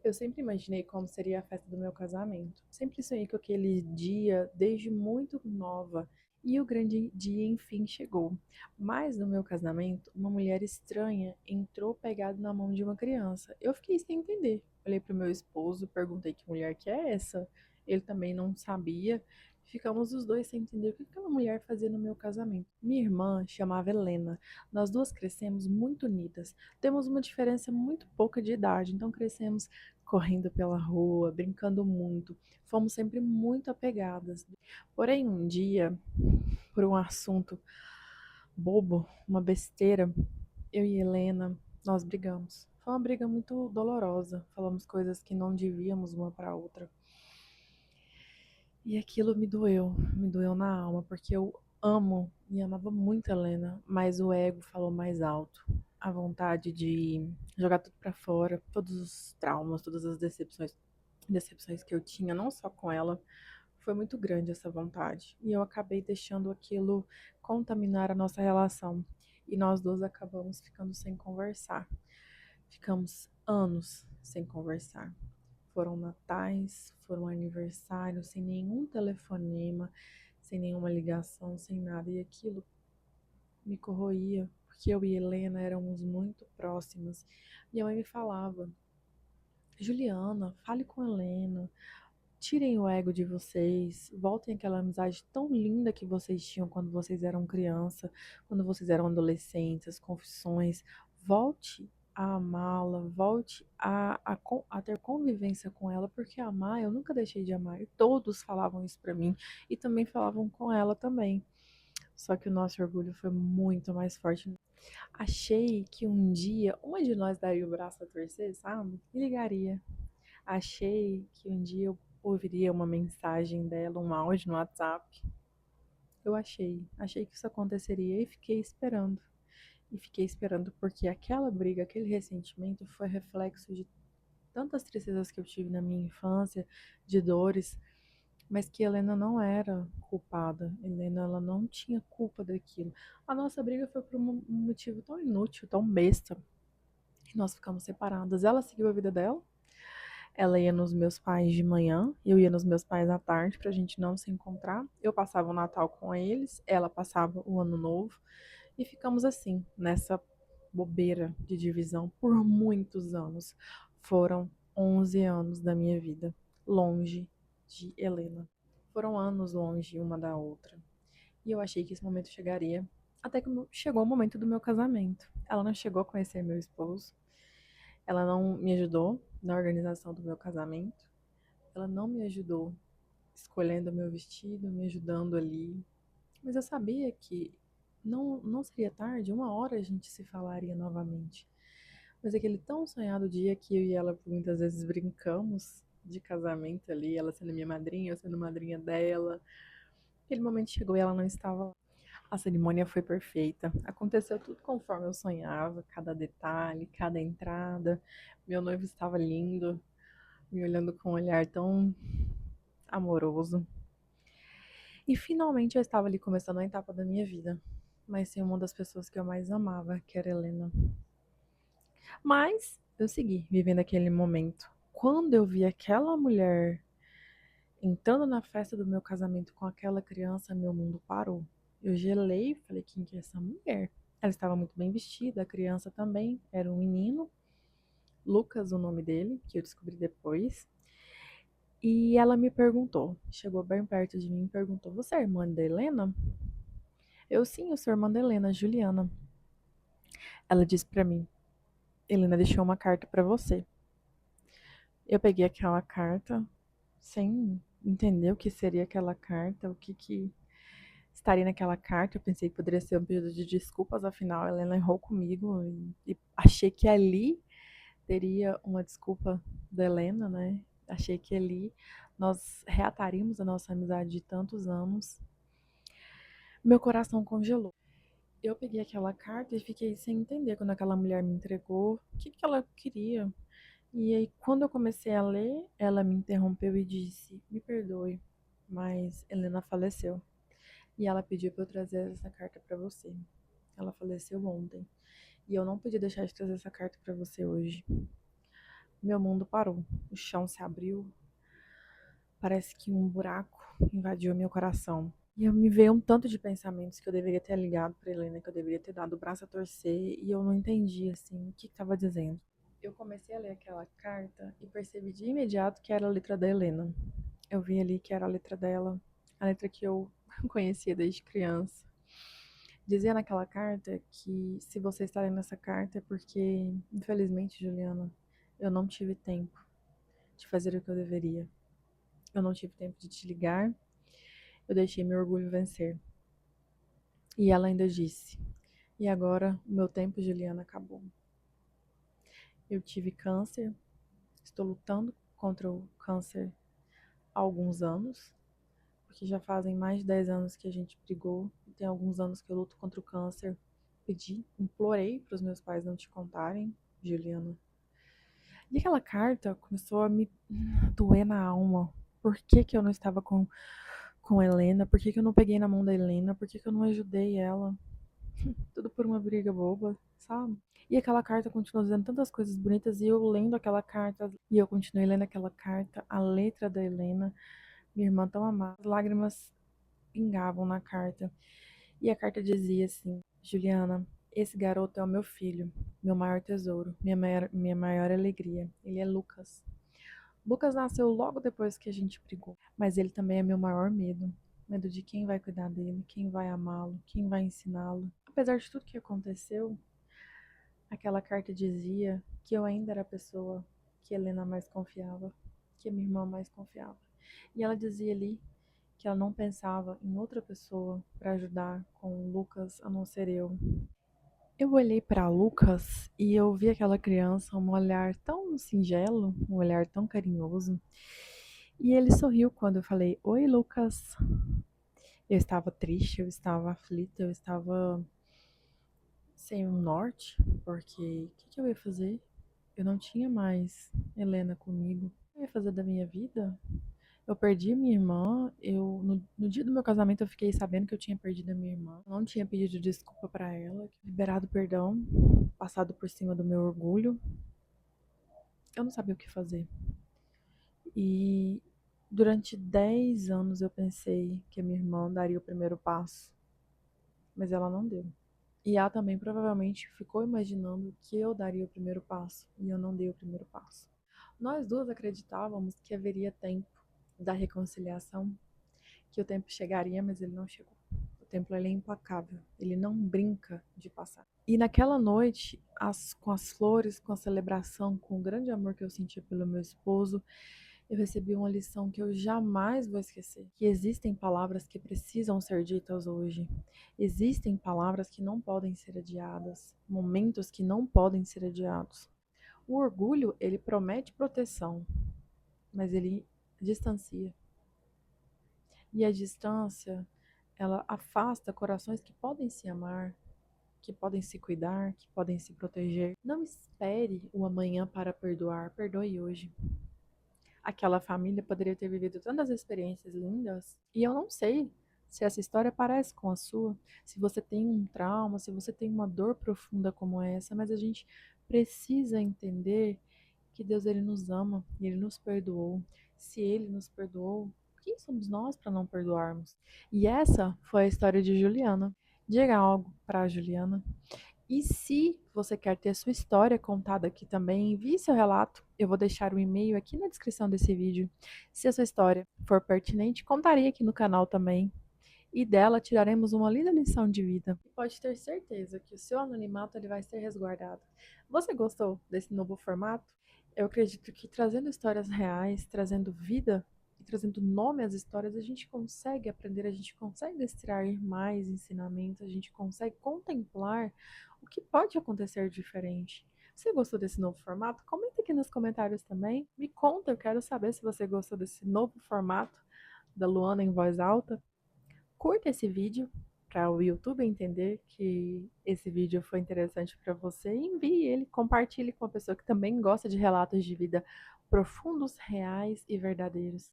Eu sempre imaginei como seria a festa do meu casamento. Sempre sonhei com aquele dia desde muito nova. E o grande dia enfim chegou. Mas no meu casamento, uma mulher estranha entrou pegada na mão de uma criança. Eu fiquei sem entender. Olhei para o meu esposo, perguntei que mulher que é essa. Ele também não sabia. Ficamos os dois sem entender o que aquela mulher fazia no meu casamento. Minha irmã chamava Helena. Nós duas crescemos muito unidas. Temos uma diferença muito pouca de idade, então crescemos correndo pela rua, brincando muito. Fomos sempre muito apegadas. Porém, um dia, por um assunto bobo, uma besteira, eu e Helena, nós brigamos. Foi uma briga muito dolorosa. Falamos coisas que não devíamos uma para outra. E aquilo me doeu na alma, porque eu amo e amava muito a Helena, mas o ego falou mais alto. A vontade de jogar tudo pra fora, todos os traumas, todas as decepções que eu tinha, não só com ela, foi muito grande essa vontade. E eu acabei deixando aquilo contaminar a nossa relação. E nós dois acabamos ficando sem conversar. Ficamos anos sem conversar. Foram natais, foram aniversários, sem nenhum telefonema, sem nenhuma ligação, sem nada. E aquilo me corroía, porque eu e Helena éramos muito próximas. Minha mãe me falava: Juliana, fale com Helena, tirem o ego de vocês, voltem àquela amizade tão linda que vocês tinham quando vocês eram criança, quando vocês eram adolescentes, as confissões. Volte a amá-la, volte a ter convivência com ela, porque amar, eu nunca deixei de amar. E todos falavam isso pra mim e também falavam com ela também. Só que o nosso orgulho foi muito mais forte. Achei que um dia uma de nós daria o braço a torcer, sabe? E ligaria. Achei que um dia eu ouviria uma mensagem dela, um áudio no WhatsApp. Eu achei que isso aconteceria e fiquei esperando. E fiquei esperando porque aquela briga, aquele ressentimento foi reflexo de tantas tristezas que eu tive na minha infância, de dores, mas que Helena não era culpada. Helena, ela não tinha culpa daquilo. A nossa briga foi por um motivo tão inútil, tão besta, que nós ficamos separadas. Ela seguiu a vida dela. Ela ia nos meus pais de manhã, eu ia nos meus pais à tarde pra gente não se encontrar. Eu passava o Natal com eles, ela passava o Ano Novo e ficamos assim, nessa bobeira de divisão por muitos anos. Foram 11 anos da minha vida longe de Helena. Foram anos longe uma da outra. E eu achei que esse momento chegaria. Até que chegou o momento do meu casamento. Ela não chegou a conhecer meu esposo. Ela não me ajudou na organização do meu casamento. Ela não me ajudou escolhendo o meu vestido, me ajudando ali. Mas eu sabia que não seria tarde, uma hora a gente se falaria novamente. Mas aquele tão sonhado dia que eu e ela muitas vezes brincamos de casamento ali, ela sendo minha madrinha, eu sendo madrinha dela. Aquele momento chegou e ela não estava lá. A cerimônia foi perfeita. Aconteceu tudo conforme eu sonhava, cada detalhe, cada entrada. Meu noivo estava lindo, me olhando com um olhar tão amoroso. E finalmente eu estava ali começando a etapa da minha vida, mas sem uma das pessoas que eu mais amava, que era Helena. Mas eu segui vivendo aquele momento. Quando eu vi aquela mulher entrando na festa do meu casamento com aquela criança, meu mundo parou. Eu gelei e falei: quem que é essa mulher? Ela estava muito bem vestida, a criança também, era um menino, Lucas, o nome dele, que eu descobri depois. E ela me perguntou, chegou bem perto de mim e perguntou: você é irmã da Helena? Eu, sim, eu sou irmã da Helena, Juliana. Ela disse pra mim: Helena deixou uma carta pra você. Eu peguei aquela carta sem entender o que seria aquela carta, o que estaria naquela carta. Eu pensei que poderia ser um pedido de desculpas, afinal, a Helena errou comigo e achei que ali teria uma desculpa da Helena, né? Achei que ali nós reataríamos a nossa amizade de tantos anos. Meu coração congelou. Eu peguei aquela carta e fiquei sem entender quando aquela mulher me entregou o que ela queria. E aí, quando eu comecei a ler, ela me interrompeu e disse: me perdoe, mas Helena faleceu. E ela pediu para eu trazer essa carta para você. Ela faleceu ontem. E eu não podia deixar de trazer essa carta para você hoje. meu mundo parou. O chão se abriu, parece que um buraco invadiu meu coração. E eu me veio um tanto de pensamentos que eu deveria ter ligado para Helena, que eu deveria ter dado o braço a torcer, e eu não entendi assim o que estava dizendo. Eu comecei a ler aquela carta e percebi de imediato que era a letra da Helena. Eu vi ali que era a letra dela, a letra que eu conhecia desde criança. Dizia naquela carta que se você está lendo essa carta é porque, infelizmente, Juliana, eu não tive tempo de fazer o que eu deveria. Eu não tive tempo de te ligar, eu deixei meu orgulho vencer. E ela ainda disse: e agora o meu tempo, Juliana, acabou. Eu tive câncer, estou lutando contra o câncer há alguns anos, porque já fazem mais de 10 anos que a gente brigou, e tem alguns anos que eu luto contra o câncer. Pedi, implorei para os meus pais não te contarem, Juliana. E aquela carta começou a me doer na alma. Por que que eu não estava com a Helena? Por que que eu não peguei na mão da Helena? Por que que eu não ajudei ela? Tudo por uma briga boba, sabe? E aquela carta continuou dizendo tantas coisas bonitas e eu lendo aquela carta, e eu continuei lendo aquela carta, a letra da Helena, minha irmã tão amada, as lágrimas pingavam na carta. E a carta dizia assim: Juliana, esse garoto é o meu filho, meu maior tesouro, minha maior alegria. Ele é Lucas. Lucas nasceu logo depois que a gente brigou, mas ele também é meu maior medo. Medo de quem vai cuidar dele, quem vai amá-lo, quem vai ensiná-lo. Apesar de tudo que aconteceu, aquela carta dizia que eu ainda era a pessoa que Helena mais confiava, que a minha irmã mais confiava. E ela dizia ali que ela não pensava em outra pessoa para ajudar com o Lucas a não ser eu. Eu olhei para Lucas e eu vi aquela criança, um olhar tão singelo, um olhar tão carinhoso. E ele sorriu quando eu falei: Oi, Lucas. Eu estava triste, eu estava aflita, eu estava sem um norte, porque o que eu ia fazer? Eu não tinha mais Helena comigo. O que eu ia fazer da minha vida? Eu perdi minha irmã. No dia do meu casamento, eu fiquei sabendo que eu tinha perdido a minha irmã. Eu não tinha pedido desculpa pra ela, liberado perdão, passado por cima do meu orgulho. Eu não sabia o que fazer. E durante 10 anos eu pensei que a minha irmã daria o primeiro passo, mas ela não deu. E ela também provavelmente ficou imaginando que eu daria o primeiro passo e eu não dei o primeiro passo. Nós duas acreditávamos que haveria tempo da reconciliação, que o tempo chegaria, mas ele não chegou. O tempo ele é implacável, ele não brinca de passar. E naquela noite, com as flores, com a celebração, com o grande amor que eu sentia pelo meu esposo, eu recebi uma lição que eu jamais vou esquecer. Que existem palavras que precisam ser ditas hoje. Existem palavras que não podem ser adiadas, momentos que não podem ser adiados. O orgulho, ele promete proteção, mas ele distancia. E a distância, ela afasta corações que podem se amar, que podem se cuidar, que podem se proteger. Não espere o amanhã para perdoar, perdoe hoje. Aquela família poderia ter vivido tantas experiências lindas, e eu não sei se essa história parece com a sua, se você tem um trauma, se você tem uma dor profunda como essa, mas a gente precisa entender que Deus ele nos ama e ele nos perdoou. Se ele nos perdoou, quem somos nós para não perdoarmos? E essa foi a história de Juliana. Diga algo para a Juliana. E se você quer ter sua história contada aqui também, envie seu relato. Eu vou deixar o e-mail aqui na descrição desse vídeo. Se a sua história for pertinente, contarei aqui no canal também. E dela tiraremos uma linda lição de vida. E pode ter certeza que o seu anonimato ele vai ser resguardado. Você gostou desse novo formato? Eu acredito que trazendo histórias reais, trazendo vida e trazendo nome às histórias, a gente consegue aprender, a gente consegue extrair mais ensinamentos, a gente consegue contemplar o que pode acontecer diferente. Você gostou desse novo formato? Comenta aqui nos comentários também. Me conta, eu quero saber se você gostou desse novo formato da Luana em voz alta. Curta esse vídeo para o YouTube entender que esse vídeo foi interessante para você e envie ele, compartilhe com uma pessoa que também gosta de relatos de vida profundos, reais e verdadeiros.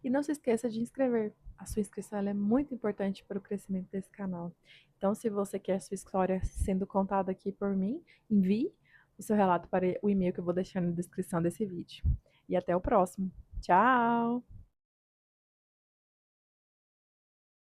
E não se esqueça de inscrever. A sua inscrição é muito importante para o crescimento desse canal. Então, se você quer sua história sendo contada aqui por mim, envie o seu relato para o e-mail que eu vou deixar na descrição desse vídeo. E até o próximo. Tchau!